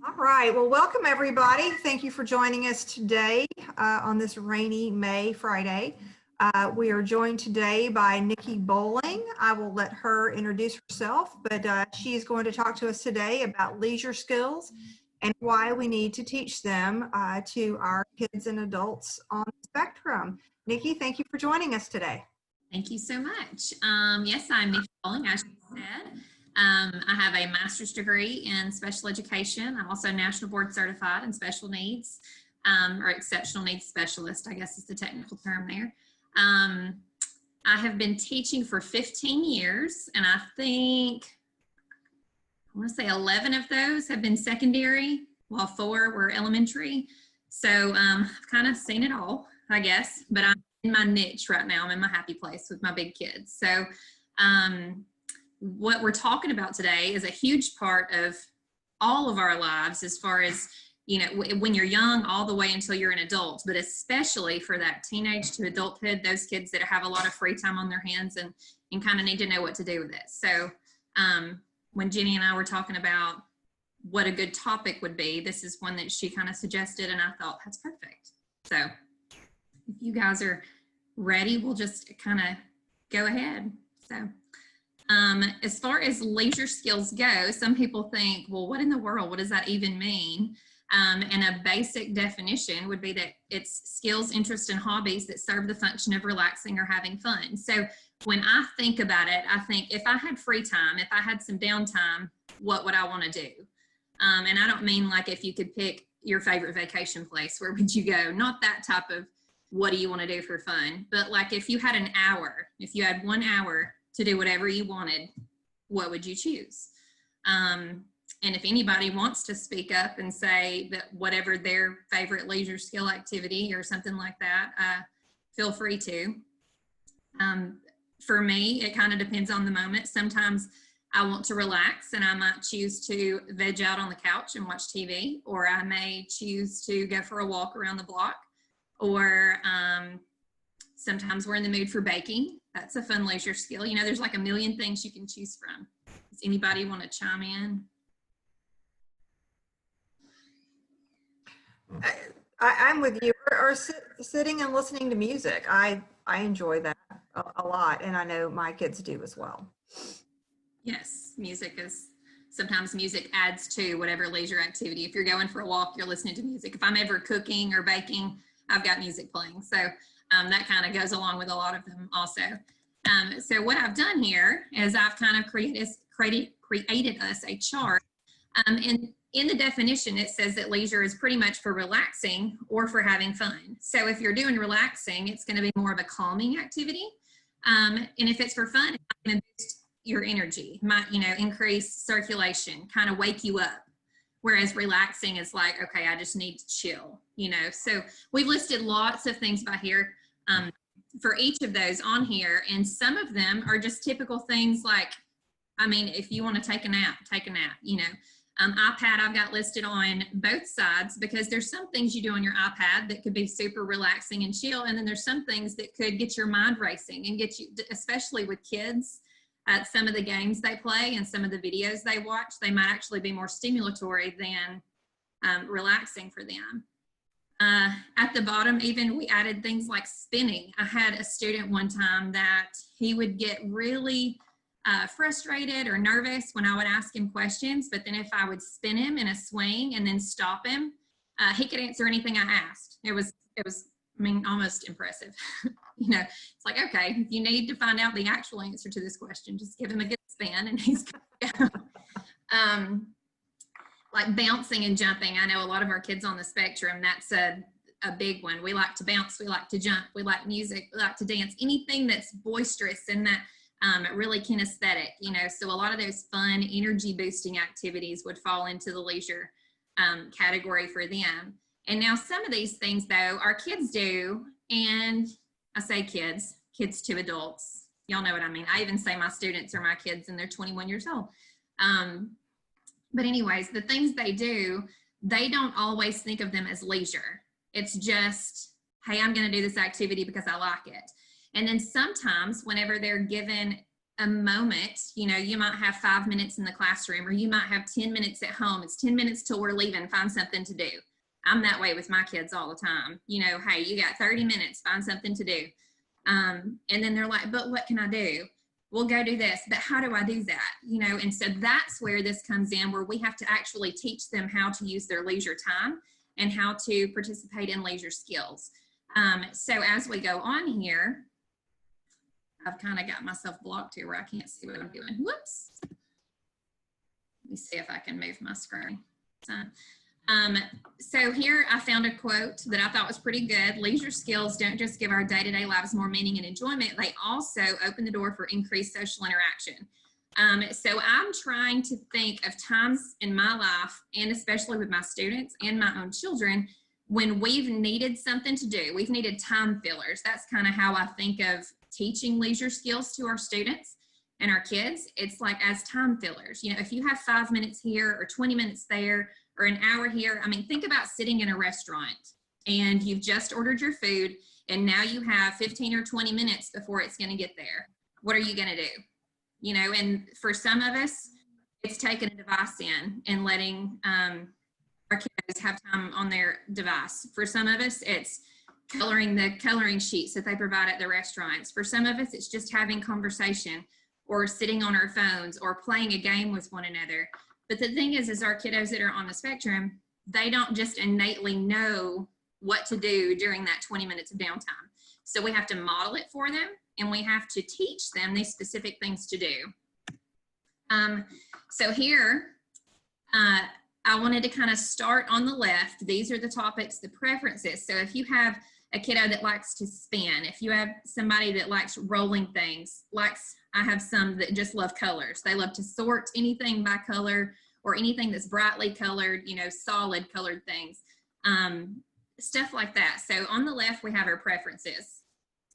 All right, well, welcome everybody. Thank you for joining us today on this rainy May Friday. We are joined today by Niki Bowling. I will let her introduce herself, but she is going to talk to us today about leisure skills and why we need to teach them to our kids and adults on the spectrum. Niki, thank you for joining us today. Thank you so much. Yes, I'm Niki Bowling, as you said. I have a master's degree in special education. I'm also national board certified in special needs, or exceptional needs specialist, I guess is the technical term there. I have been teaching for 15 years, and I think, I want to say 11 of those have been secondary, while 4 were elementary. So I've kind of seen it all, I guess, but I'm in my niche right now. I'm in my happy place with my big kids. So what we're talking about today is a huge part of all of our lives, as far as, you know, when you're young all the way until you're an adult, but especially for that teenage to adulthood, those kids that have a lot of free time on their hands and kind of need to know what to do with it. So when Jenny and I were talking about what a good topic would be, this is one that she kind of suggested, and I thought that's perfect. So if you guys are ready, we'll just kind of go ahead. So as far as leisure skills go, some people think, well, what in the world, what does that even mean? And a basic definition would be that it's skills, interests, and hobbies that serve the function of relaxing or having fun. So when I think about it, I think if I had free time, if I had some downtime, what would I want to do? And I don't mean like if you could pick your favorite vacation place, where would you go? Not that type of what do you want to do for fun, but like if you had an hour, if you had 1 hour to do whatever you wanted, what would you choose? And if anybody wants to speak up and say that whatever their favorite leisure skill activity or something like that, feel free to. For me, it kind of depends on the moment. Sometimes I want to relax and I might choose to veg out on the couch and watch TV, or I may choose to go for a walk around the block, or sometimes we're in the mood for baking. That's a fun leisure skill. You know, there's like a million things you can choose from. Does anybody want to chime in? I'm with you. Or sitting and listening to music. I enjoy that a lot, and I know my kids do as well. Yes, music is, sometimes music adds to whatever leisure activity. If you're going for a walk, you're listening to music. If I'm ever cooking or baking, I've got music playing. So that kind of goes along with a lot of them also. So what I've done here is I've kind of created us a chart. And in the definition, it says that leisure is pretty much for relaxing or for having fun. So if you're doing relaxing, it's going to be more of a calming activity. And if it's for fun, it's going to boost your energy, might, you know, increase circulation, kind of wake you up. Whereas relaxing is like, okay, I just need to chill, you know. So we've listed lots of things by here for each of those on here. And some of them are just typical things like, I mean, if you want to take a nap, you know. iPad I've got listed on both sides, because there's some things you do on your iPad that could be super relaxing and chill. And then there's some things that could get your mind racing and get you, especially with kids, some of the games they play and some of the videos they watch, they might actually be more stimulatory than relaxing for them. At the bottom, even we added things like spinning. I had a student one time that he would get really frustrated or nervous when I would ask him questions, but then if I would spin him in a swing and then stop him, he could answer anything I asked. It was, I mean, almost impressive. You know, it's like, okay, if you need to find out the actual answer to this question, just give him a good spin and he's going to like bouncing and jumping. I know a lot of our kids on the spectrum, that's a big one. We like to bounce, we like to jump, we like music, we like to dance, anything that's boisterous and that really kinesthetic, you know. So a lot of those fun, energy boosting activities would fall into the leisure category for them. And now some of these things though, our kids do, and I say kids to adults. Y'all know what I mean. I even say my students are my kids and they're 21 years old. But anyways, the things they do, they don't always think of them as leisure. It's just, hey, I'm going to do this activity because I like it. And then sometimes whenever they're given a moment, you know, you might have 5 minutes in the classroom, or you might have 10 minutes at home. It's 10 minutes till we're leaving, find something to do. I'm that way with my kids all the time. You know, hey, you got 30 minutes, find something to do. And then they're like, but what can I do? We'll go do this, but how do I do that? You know, and so that's where this comes in, where we have to actually teach them how to use their leisure time and how to participate in leisure skills. So as we go on here, I've kind of got myself blocked here where I can't see what I'm doing. Whoops. Let me see if I can move my screen. So here I found a quote that I thought was pretty good. Leisure skills don't just give our day-to-day lives more meaning and enjoyment, they also open the door for increased social interaction. So I'm trying to think of times in my life, and especially with my students and my own children, when we've needed something to do. We've needed time fillers. That's kind of how I think of teaching leisure skills to our students and our kids. It's like as time fillers. You know, if you have 5 minutes here or 20 minutes there or an hour here, I mean, think about sitting in a restaurant and you've just ordered your food and now you have 15 or 20 minutes before it's going to get there. What are you going to do? You know, and for some of us, it's taking a device in and letting our kids have time on their device. For some of us, it's coloring the coloring sheets that they provide at the restaurants. For some of us, it's just having conversation or sitting on our phones or playing a game with one another. But the thing is our kiddos that are on the spectrum, they don't just innately know what to do during that 20 minutes of downtime. So we have to model it for them and we have to teach them these specific things to do. So here, I wanted to kind of start on the left. These are the topics, the preferences. So if you have a kiddo that likes to spin, if you have somebody that likes rolling things, I have some that just love colors. They love to sort anything by color or anything that's brightly colored, you know, solid colored things, stuff like that. So on the left, we have our preferences.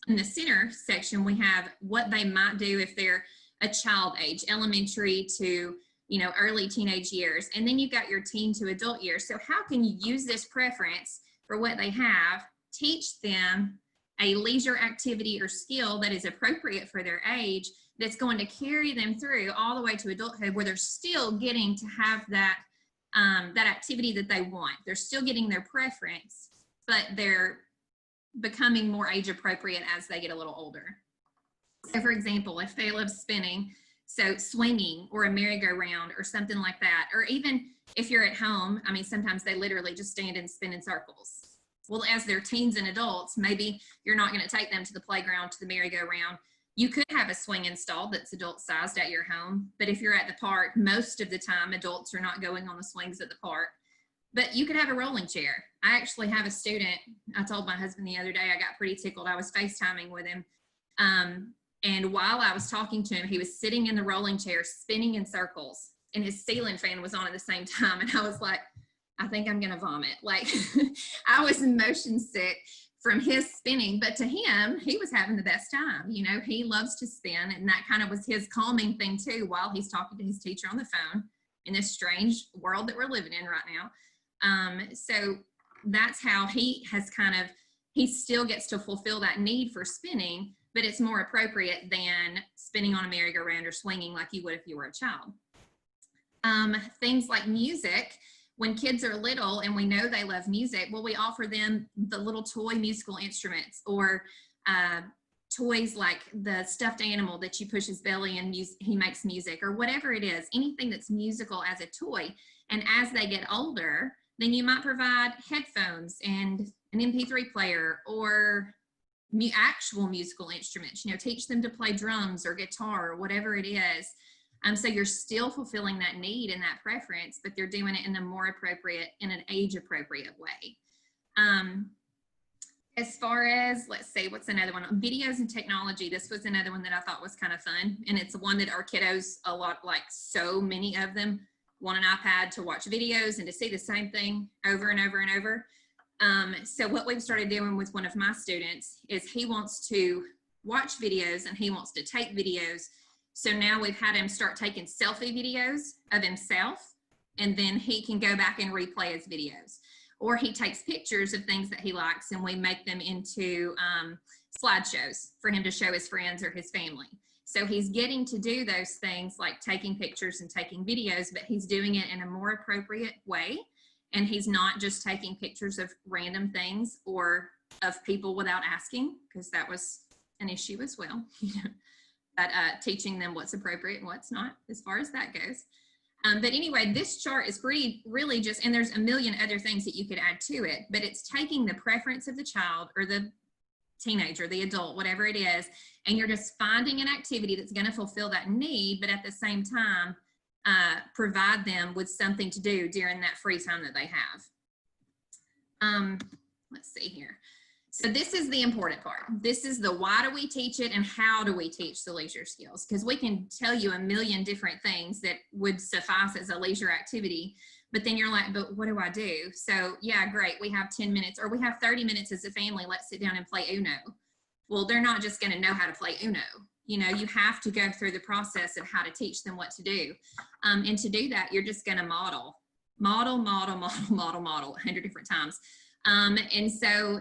In the center section, we have what they might do if they're a child age, elementary to, you know, early teenage years. And then you've got your teen to adult years. So how can you use this preference for what they have, teach them a leisure activity or skill that is appropriate for their age, that's going to carry them through all the way to adulthood, where they're still getting to have that, that activity that they want. They're still getting their preference, but they're becoming more age appropriate as they get a little older. So for example, if they love spinning, so swinging or a merry-go-round or something like that, or even if you're at home, I mean, sometimes they literally just stand and spin in circles. Well, as they're teens and adults, maybe you're not going to take them to the playground, to the merry-go-round. You could have a swing installed that's adult-sized at your home, but if you're at the park, most of the time adults are not going on the swings at the park. But you could have a rolling chair. I actually have a student, I told my husband the other day, I got pretty tickled. I was FaceTiming with him. And while I was talking to him, he was sitting in the rolling chair, spinning in circles, and his ceiling fan was on at the same time. And I was like, I think I'm going to vomit. Like, I was motion sick from his spinning, but to him, he was having the best time. You know, he loves to spin, and that kind of was his calming thing too, while he's talking to his teacher on the phone in this strange world that we're living in right now. So that's how he has kind of, he still gets to fulfill that need for spinning, but it's more appropriate than spinning on a merry-go-round or swinging like you would if you were a child. Things like music, when kids are little and we know they love music, well, we offer them the little toy musical instruments, or toys like the stuffed animal that you push his belly and he makes music, or whatever it is, anything that's musical as a toy. And as they get older, then you might provide headphones and an MP3 player or actual musical instruments, you know, teach them to play drums or guitar or whatever it is. So you're still fulfilling that need and that preference, but they're doing it in a more appropriate, in an age appropriate way. As far as, let's see, what's another one? Videos and technology. This was another one that I thought was kind of fun. And it's one that our kiddos, a lot, like so many of them, want an iPad to watch videos and to see the same thing over and over and over. So what we've started doing with one of my students is he wants to watch videos and he wants to take videos. So now we've had him start taking selfie videos of himself, and then he can go back and replay his videos. Or he takes pictures of things that he likes and we make them into slideshows for him to show his friends or his family. So he's getting to do those things like taking pictures and taking videos, but he's doing it in a more appropriate way. And he's not just taking pictures of random things or of people without asking, because that was an issue as well. But teaching them what's appropriate and what's not, as far as that goes. But anyway, this chart is really just, and there's a million other things that you could add to it, but it's taking the preference of the child or the teenager, the adult, whatever it is, and you're just finding an activity that's going to fulfill that need, but at the same time, provide them with something to do during that free time that they have. Let's see here. So this is the important part. This is the why do we teach it and how do we teach the leisure skills? Because we can tell you a million different things that would suffice as a leisure activity, but then you're like, but what do I do? So yeah, great, we have 10 minutes or we have 30 minutes as a family, let's sit down and play Uno. Well, they're not just gonna know how to play Uno. You know, you have to go through the process of how to teach them what to do. And to do that, you're just gonna model 100 different times. And so,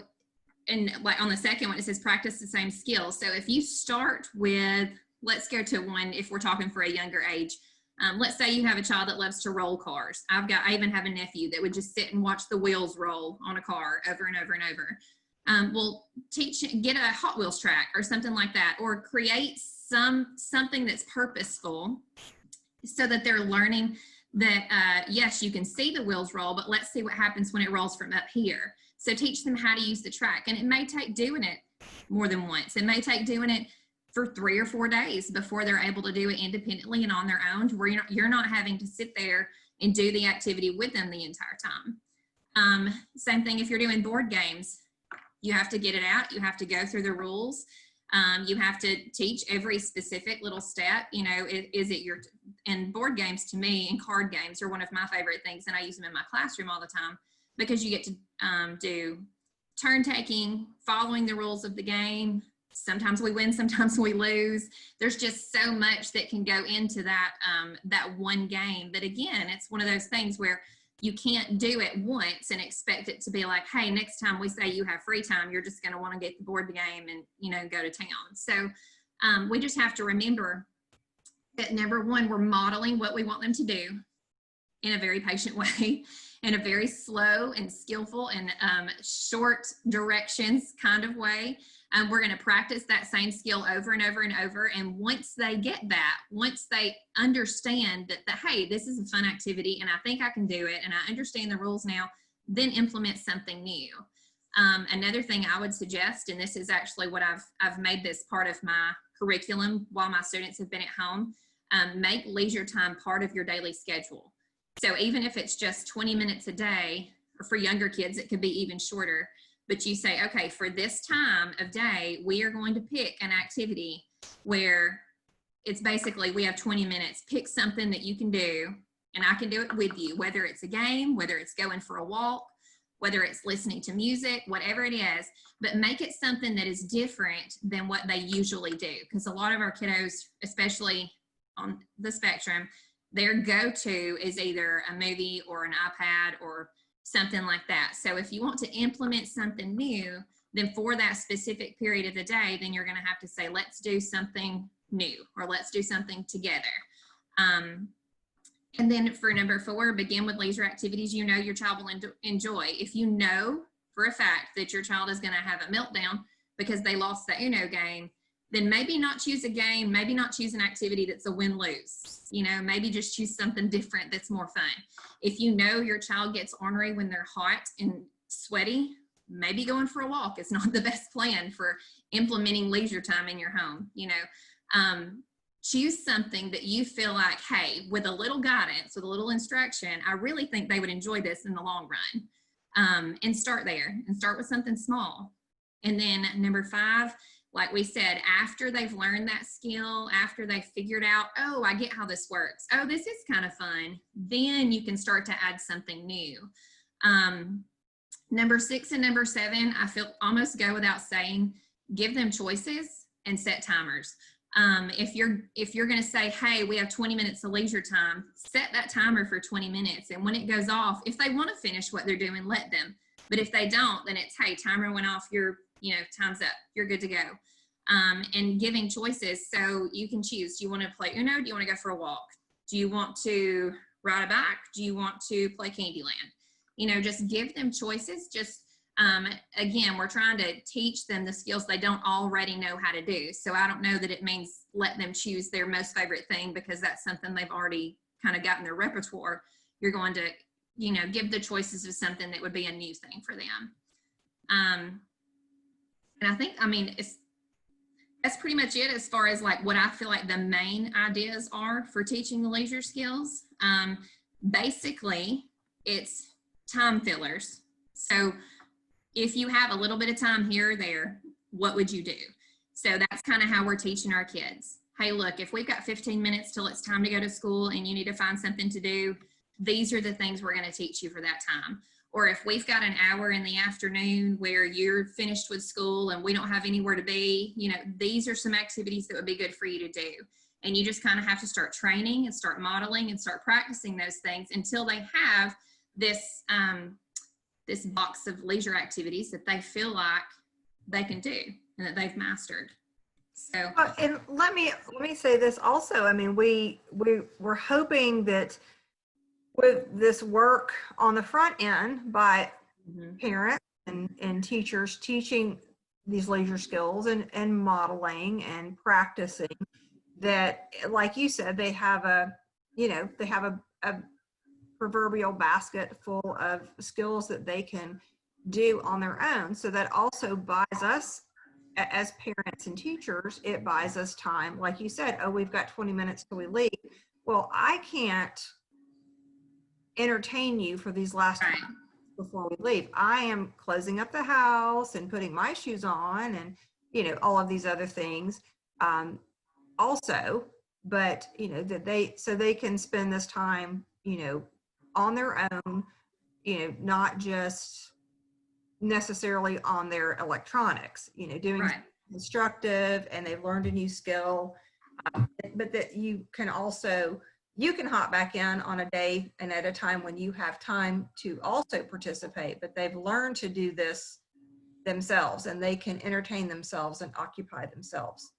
and like on the second one, it says practice the same skills. So if you start with, let's go to one, if we're talking for a younger age, let's say you have a child that loves to roll cars. I even have a nephew that would just sit and watch the wheels roll on a car over and over and over. Well, get a Hot Wheels track or something like that, or create something that's purposeful so that they're learning that, yes, you can see the wheels roll, but let's see what happens when it rolls from up here. So teach them how to use the track. And it may take doing it more than once. It may take doing it for 3 or 4 days before they're able to do it independently and on their own, to where you're not having to sit there and do the activity with them the entire time. Same thing if you're doing board games. You have to get it out. You have to go through the rules. You have to teach every specific little step. You know, and board games to me and card games are one of my favorite things, and I use them in my classroom all the time, because you get to do turn taking, following the rules of the game. Sometimes we win, sometimes we lose. There's just so much that can go into that, that one game. But again, it's one of those things where you can't do it once and expect it to be like, hey, next time we say you have free time, you're just going to want to get the board game and, you know, go to town. So we just have to remember that, number one, we're modeling what we want them to do in a very patient way, in a very slow and skillful and short directions kind of way. We're going to practice that same skill over and over and over. And once they get that, once they understand that, hey, this is a fun activity and I think I can do it and I understand the rules now, then implement something new. Another thing I would suggest, and this is actually what I've made this part of my curriculum while my students have been at home, make leisure time part of your daily schedule. So even if it's just 20 minutes a day, or for younger kids, it could be even shorter, but you say, okay, for this time of day, we are going to pick an activity where it's basically, we have 20 minutes, pick something that you can do, and I can do it with you, whether it's a game, whether it's going for a walk, whether it's listening to music, whatever it is, but make it something that is different than what they usually do. Because a lot of our kiddos, especially on the spectrum, their go-to is either a movie or an iPad or something like that. So if you want to implement something new, then for that specific period of the day, then you're going to have to say, let's do something new, or let's do something together. And then for number 4, begin with leisure activities you know your child will enjoy. If you know for a fact that your child is going to have a meltdown because they lost the Uno game, then maybe not choose a game, maybe not choose an activity that's a win-lose. You know, maybe just choose something different that's more fun. If you know your child gets ornery when they're hot and sweaty, maybe going for a walk is not the best plan for implementing leisure time in your home. You know, choose something that you feel like, hey, with a little guidance, with a little instruction, I really think they would enjoy this in the long run. And start there, and start with something small. And then number 5, like we said, after they've learned that skill, after they've figured out, oh, I get how this works. Oh, this is kind of fun. Then you can start to add something new. Number 6 and number 7, I feel almost go without saying, give them choices and set timers. If you're going to say, hey, we have 20 minutes of leisure time, set that timer for 20 minutes. And when it goes off, if they want to finish what they're doing, let them. But if they don't, then it's, hey, timer went off, time's up, you're good to go. and giving choices. So you can choose, do you want to play Uno? Do you want to go for a walk? Do you want to ride a bike? Do you want to play Candyland? You know, just give them choices. Just, again, we're trying to teach them the skills they don't already know how to do. So I don't know that it means let them choose their most favorite thing because that's something they've already kind of got in their repertoire. You're going to, you know, give the choices of something that would be a new thing for them. And I think, I mean, that's pretty much it as far as like what I feel like the main ideas are for teaching the leisure skills. Basically, it's time fillers. So if you have a little bit of time here or there, what would you do? So that's kind of how we're teaching our kids. Hey, look, if we've got 15 minutes till it's time to go to school and you need to find something to do, these are the things we're going to teach you for that time. Or if we've got an hour in the afternoon where you're finished with school and we don't have anywhere to be, you know, these are some activities that would be good for you to do. And you just kind of have to start training and start modeling and start practicing those things until they have this, this box of leisure activities that they feel like they can do and that they've mastered. So, and let me say this also. I mean, we're hoping that with this work on the front end by parents and teachers teaching these leisure skills and modeling and practicing, that, like you said, they have a proverbial basket full of skills that they can do on their own. So that also buys us, as parents and teachers, it buys us time. Like you said, oh, we've got 20 minutes till we leave. Well, I can't entertain you for these last right. before we leave. I am closing up the house and putting my shoes on and, you know, all of these other things also, but, you know, that they can spend this time, you know, on their own, you know, not just necessarily on their electronics, you know, doing Right. constructive, and they've learned a new skill, but that you can hop back in on a day and at a time when you have time to also participate, but they've learned to do this themselves and they can entertain themselves and occupy themselves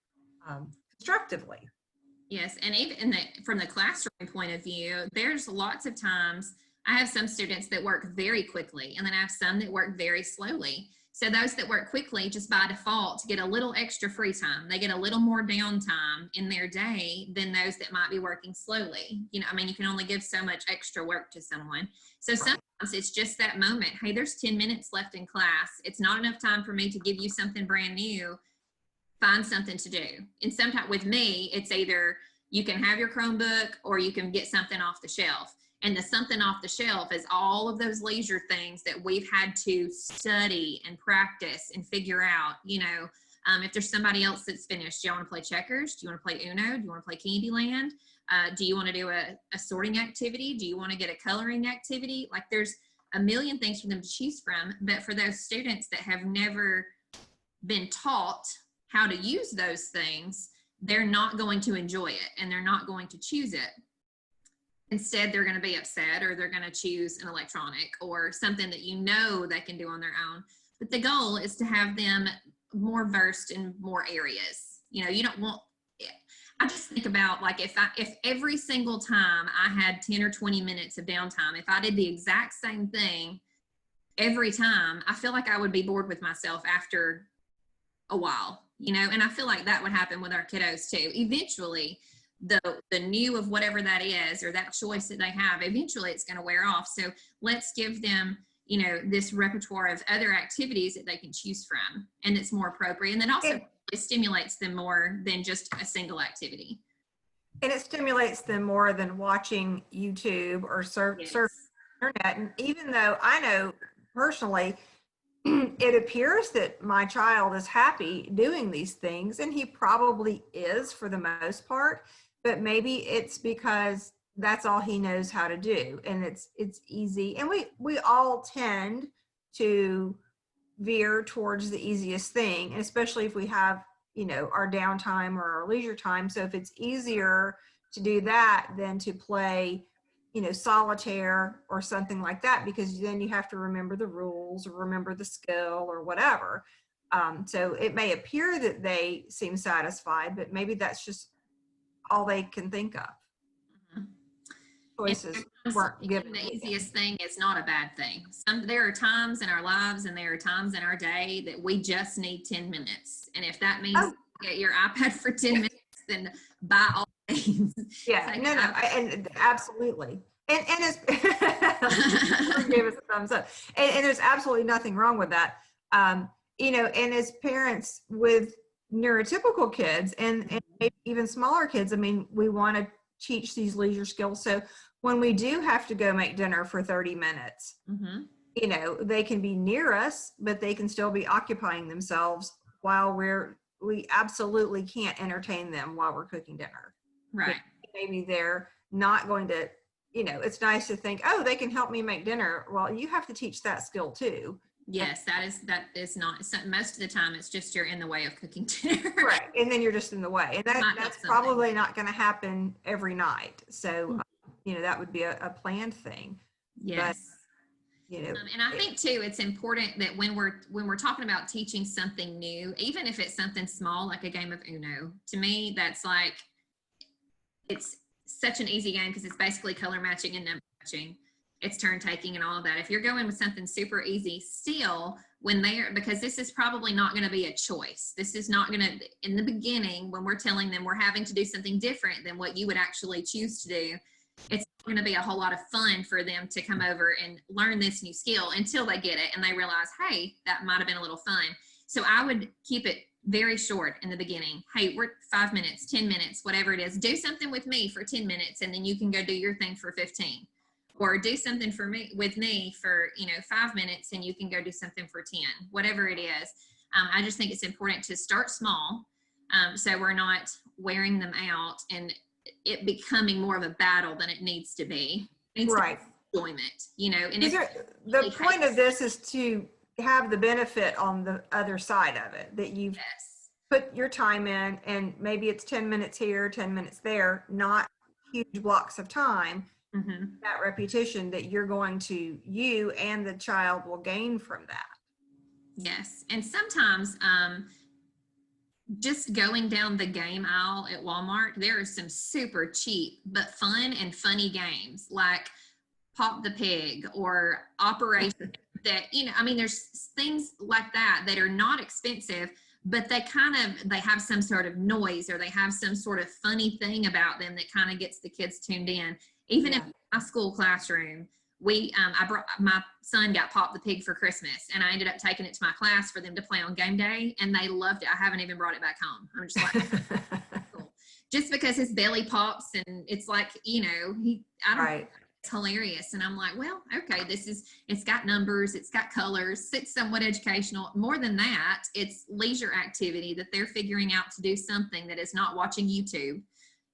constructively. Yes, and even from the classroom point of view, there's lots of times I have some students that work very quickly, and then I have some that work very slowly. So those that work quickly, just by default, get a little extra free time. They get a little more downtime in their day than those that might be working slowly. You know, I mean, you can only give so much extra work to someone. So sometimes it's just that moment. Hey, there's 10 minutes left in class. It's not enough time for me to give you something brand new. Find something to do. And sometimes with me, it's either you can have your Chromebook or you can get something off the shelf. And the something off the shelf is all of those leisure things that we've had to study and practice and figure out. You know, if there's somebody else that's finished, do you want to play checkers? Do you want to play Uno? Do you want to play Candyland? Do you want to do a sorting activity? Do you want to get a coloring activity? Like, there's a million things for them to choose from. But for those students that have never been taught how to use those things, they're not going to enjoy it and they're not going to choose it. Instead, they're going to be upset, or they're going to choose an electronic or something that you know they can do on their own. But the goal is to have them more versed in more areas. You know, you don't want, I just think about, like, if every single time I had 10 or 20 minutes of downtime, if I did the exact same thing every time, I feel like I would be bored with myself after a while, you know, and I feel like that would happen with our kiddos too. Eventually, the new of whatever that is, or that choice that they have, eventually it's going to wear off. So let's give them, you know, this repertoire of other activities that they can choose from, and it's more appropriate. And then also it stimulates them more than just a single activity. And it stimulates them more than watching YouTube or surf the internet. And even though I know personally, it appears that my child is happy doing these things, and he probably is for the most part, but maybe it's because that's all he knows how to do, and it's easy. And we all tend to veer towards the easiest thing, especially if we have, you know, our downtime or our leisure time. So if it's easier to do that than to play, you know, solitaire or something like that, because then you have to remember the rules or remember the skill or whatever. So it may appear that they seem satisfied, but maybe that's just all they can think of. Mhm. Choices And weren't sometimes given. the easiest thing is not a bad thing. There are times in our lives and there are times in our day that we just need 10 minutes. And if that means Oh. get your iPad for 10 minutes, then by all means. Yeah, take no, an no, iPad. and absolutely. And it's, gave us a thumbs up. And there's absolutely nothing wrong with that. And as parents with neurotypical kids and maybe even smaller kids, I mean, we want to teach these leisure skills. So when we do have to go make dinner for 30 minutes, Mhm. they can be near us, but they can still be occupying themselves while we absolutely can't entertain them while we're cooking dinner. Right. Maybe they're not going to, it's nice to think, oh, they can help me make dinner. Well, you have to teach that skill too. Yes, that is not, most of the time it's just you're in the way of cooking dinner. Right. And then you're just in the way. And Might help that's something. probably not going to happen every night. So, that would be a planned thing. Yes. And I think too, it's important that when we're talking about teaching something new, even if it's something small like a game of Uno, to me that's like, it's such an easy game because it's basically color matching and number matching. It's turn taking and all of that. If you're going with something super easy, still because this is probably not going to be a choice. This is not going to, in the beginning, when we're telling them we're having to do something different than what you would actually choose to do, it's going to be a whole lot of fun for them to come over and learn this new skill until they get it and they realize, hey, that might have been a little fun. So I would keep it very short in the beginning. Hey, we're 5 minutes, 10 minutes, whatever it is. Do something with me for 10 minutes and then you can go do your thing for 15. Or do something with me for 5 minutes and you can go do something for 10, whatever it is. I just think it's important to start small, so we're not wearing them out and it becoming more of a battle than it needs to be. It needs Right. to be enjoyment, and the point of this is to have the benefit on the other side of it, that you've put your time in, and maybe it's 10 minutes here, 10 minutes there, not huge blocks of time. That repetition that you and the child will gain from that. Yes. And sometimes just going down the game aisle at Walmart, there are some super cheap but fun and funny games like Pop the Pig or Operation that, there's things like that are not expensive, but they have some sort of noise or they have some sort of funny thing about them that kind of gets the kids tuned in. Even in my school classroom, my son got Pop the Pig for Christmas and I ended up taking it to my class for them to play on game day and they loved it. I haven't even brought it back home. I'm just like, cool. Just because his belly pops and it's like, it's hilarious. And I'm like, well, okay, it's got numbers, it's got colors, it's somewhat educational. More than that, it's leisure activity that they're figuring out to do something that is not watching YouTube,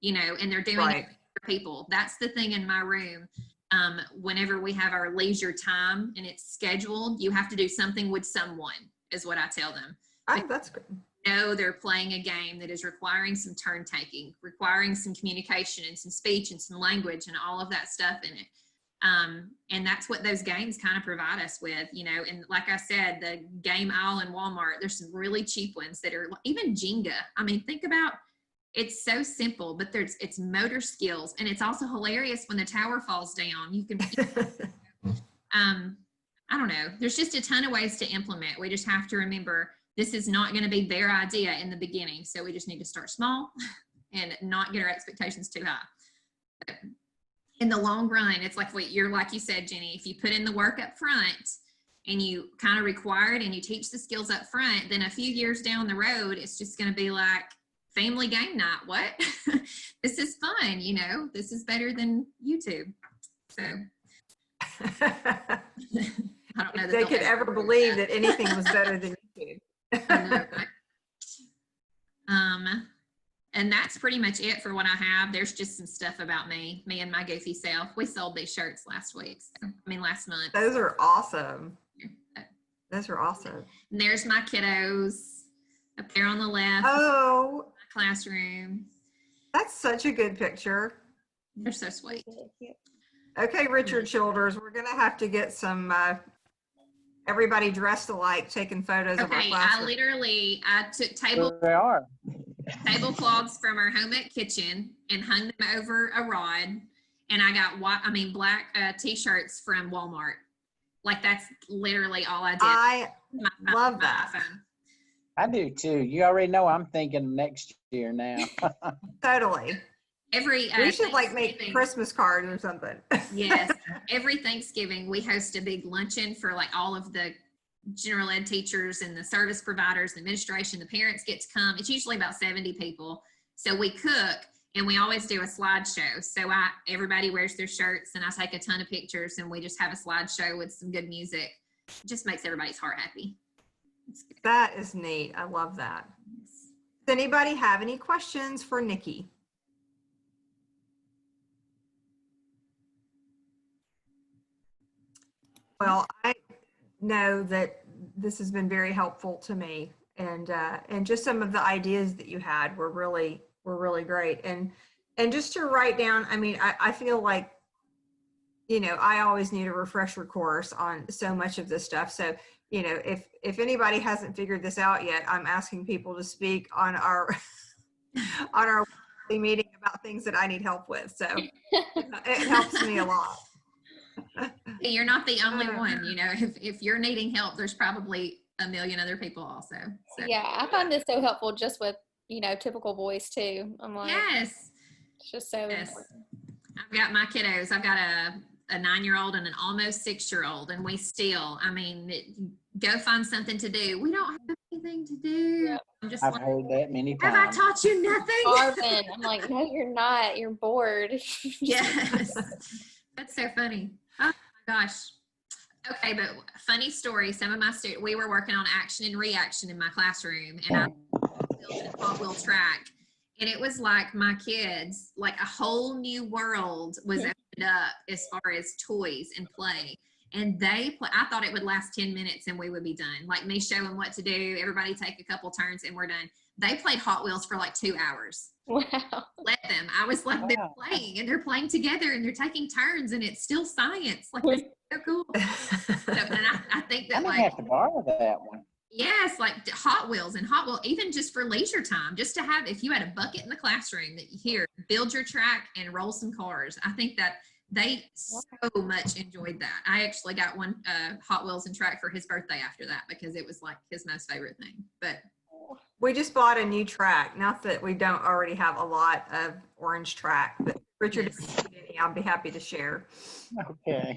and they're doing it for people. That's the thing in my room. Whenever we have our leisure time and it's scheduled, you have to do something with someone, is what I tell them. That's good. They're playing a game that is requiring some turn taking, requiring some communication and some speech and some language and all of that stuff in it. And that's what those games kind of provide us with, and like I said, the game aisle in Walmart, there's some really cheap ones that are even Jenga. Think about, it's so simple, but it's motor skills, and it's also hilarious when the tower falls down. You can, I don't know. There's just a ton of ways to implement. We just have to remember this is not going to be their idea in the beginning, so we just need to start small and not get our expectations too high. But in the long run, it's like like you said, Jenny, if you put in the work up front and you kind of require it and you teach the skills up front, then a few years down the road, it's just going to be like family game night. What? This is fun, this is better than YouTube. So I don't know if they could ever believe that anything was better than YouTube. I know, right? And that's pretty much it for what I have. There's just some stuff about me and my goofy self. We sold these shirts last month. Those are awesome. Those are awesome. And there's my kiddos up there on the left. Oh, my classroom. That's such a good picture. They're so sweet. Okay, Richard Childers, we're going to have to get some everybody dressed alike taking photos of our Okay, classroom. I took They are. tablecloths from our home ec kitchen and hung them over a rod. And I got black t-shirts from Walmart. Like that's literally all I did. I My love that. iPhone. I do too. You already know I'm thinking next year now. Totally. Every We should like make Thanksgiving- Christmas cards or something. Yes, every Thanksgiving we host a big luncheon for like all of the general ed teachers and the service providers, the administration, the parents get to come. It's usually about 70 people. So we cook and we always do a slideshow. So everybody wears their shirts and I take a ton of pictures and we just have a slideshow with some good music. It just makes everybody's heart happy. That is neat. I love that. Does anybody have any questions for Niki? Well, I know that this has been very helpful to me, and just some of the ideas that you had were really great. And just to write down, I mean, I feel like, you know, I always need a refresher course on so much of this stuff. So, you know, if anybody hasn't figured this out yet, I'm asking people to speak on our on our weekly meeting about things that I need help with. So it helps me a lot. You're not the only one, you know, if you're needing help, there's probably a million other people also. So. Yeah, I find this so helpful just with, you know, typical voice too. I'm like, Yes. it's just so Yes. important. I've got my kiddos. I've got a 9-year-old and an almost 6-year-old, and we still, I mean, go find something to do. We don't have anything to do. Yep. I'm just I've like, heard that many have I times. taught you nothing? Marvin, I'm like, no, you're not. You're bored. Yes. That's so funny. Oh my gosh. Okay, but funny story. Some of my students, we were working on action and reaction in my classroom, and I built a Hot Wheel track. And it was like my kids, like a whole new world was opened up as far as toys and play. And I thought it would last 10 minutes and we would be done. Like me showing what to do, everybody take a couple turns and we're done. They played Hot Wheels for like 2 hours. Wow. Let them. I was like, they're Wow. playing and they're playing together and they're taking turns and it's still science. Like, this is so cool. So, and I think I that may like, have to borrow that one. yes, like Hot Wheels and Hot Wheel, even just for leisure time, just to have, if you had a bucket in the classroom that you here, build your track and roll some cars. I think that they so much enjoyed that. I actually got one Hot Wheels and track for his birthday after that because it was like his most favorite thing. But We just bought a new track. Not that we don't already have a lot of orange track, but Richard, Yes. if you need any, I'll be happy to share. Okay.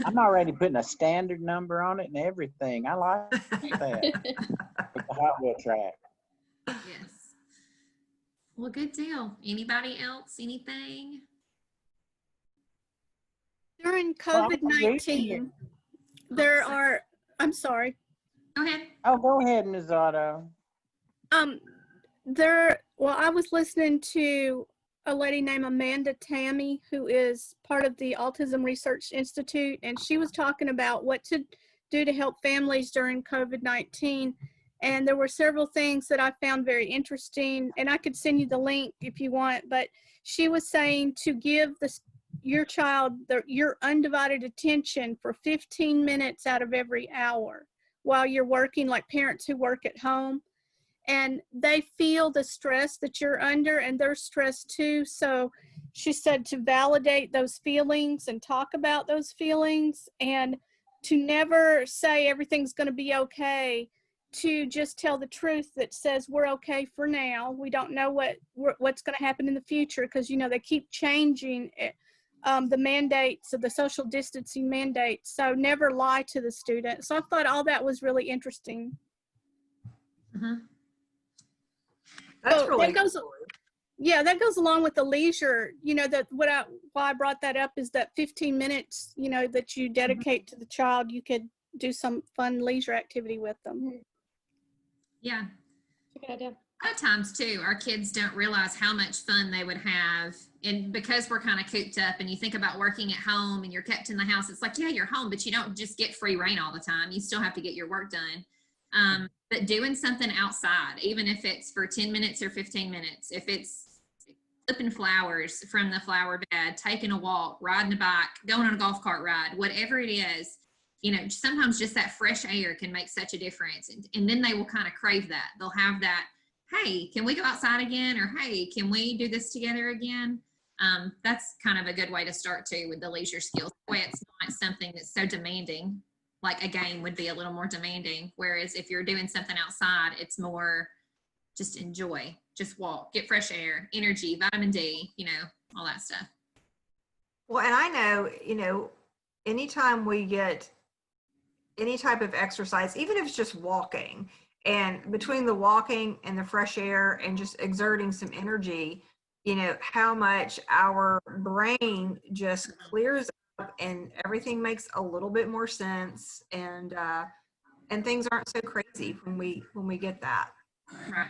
I'm already putting a standard number on it and everything. I like that. With the Hot Wheel track. yes. Well, good deal. Anybody else? Anything? During Well, I'm COVID-19, there are, I'm sorry, Go ahead. Oh, go ahead, Ms. Otto. well, I was listening to a lady named Amanda Tammy, who is part of the Autism Research Institute, and she was talking about what to do to help families during COVID-19. And there were several things that I found very interesting, and I could send you the link if you want, but she was saying to give your child your undivided attention for 15 minutes out of every hour while you're working, like parents who work at home. And they feel the stress that you're under and they're stressed too. So she said to validate those feelings and talk about those feelings and to never say everything's going to be okay, to just tell the truth that says we're okay for now. We don't know what's going to happen in the future because, you know, they keep changing the mandates of the social distancing mandates. So never lie to the student. So I thought all that was really interesting. Mhm. That's So really that goes, cool. yeah, that goes along with the leisure, you know, that why I brought that up is that 15 minutes, you know, that you dedicate to the child, you could do some fun leisure activity with them. Yeah. That's a good idea. A lot of times too, our kids don't realize how much fun they would have. And because we're kind of cooped up and you think about working at home and you're kept in the house, it's like, yeah, you're home, but you don't just get free reign all the time. You still have to get your work done. But doing something outside, even if it's for 10 minutes or 15 minutes, if it's flipping flowers from the flower bed, taking a walk, riding a bike, going on a golf cart ride, whatever it is, you know, sometimes just that fresh air can make such a difference. And then they will kind of crave that. They'll have that, hey, can we go outside again? Or hey, can we do this together again? That's kind of a good way to start too with the leisure skills. That way it's not something that's so demanding, like a game would be a little more demanding. Whereas if you're doing something outside, it's more just enjoy, just walk, get fresh air, energy, vitamin D, you know, all that stuff. Well, and I know, you know, anytime we get any type of exercise, even if it's just walking, and between the walking and the fresh air and just exerting some energy, you know, how much our brain just clears up and everything makes a little bit more sense, and things aren't so crazy when we get that. Right.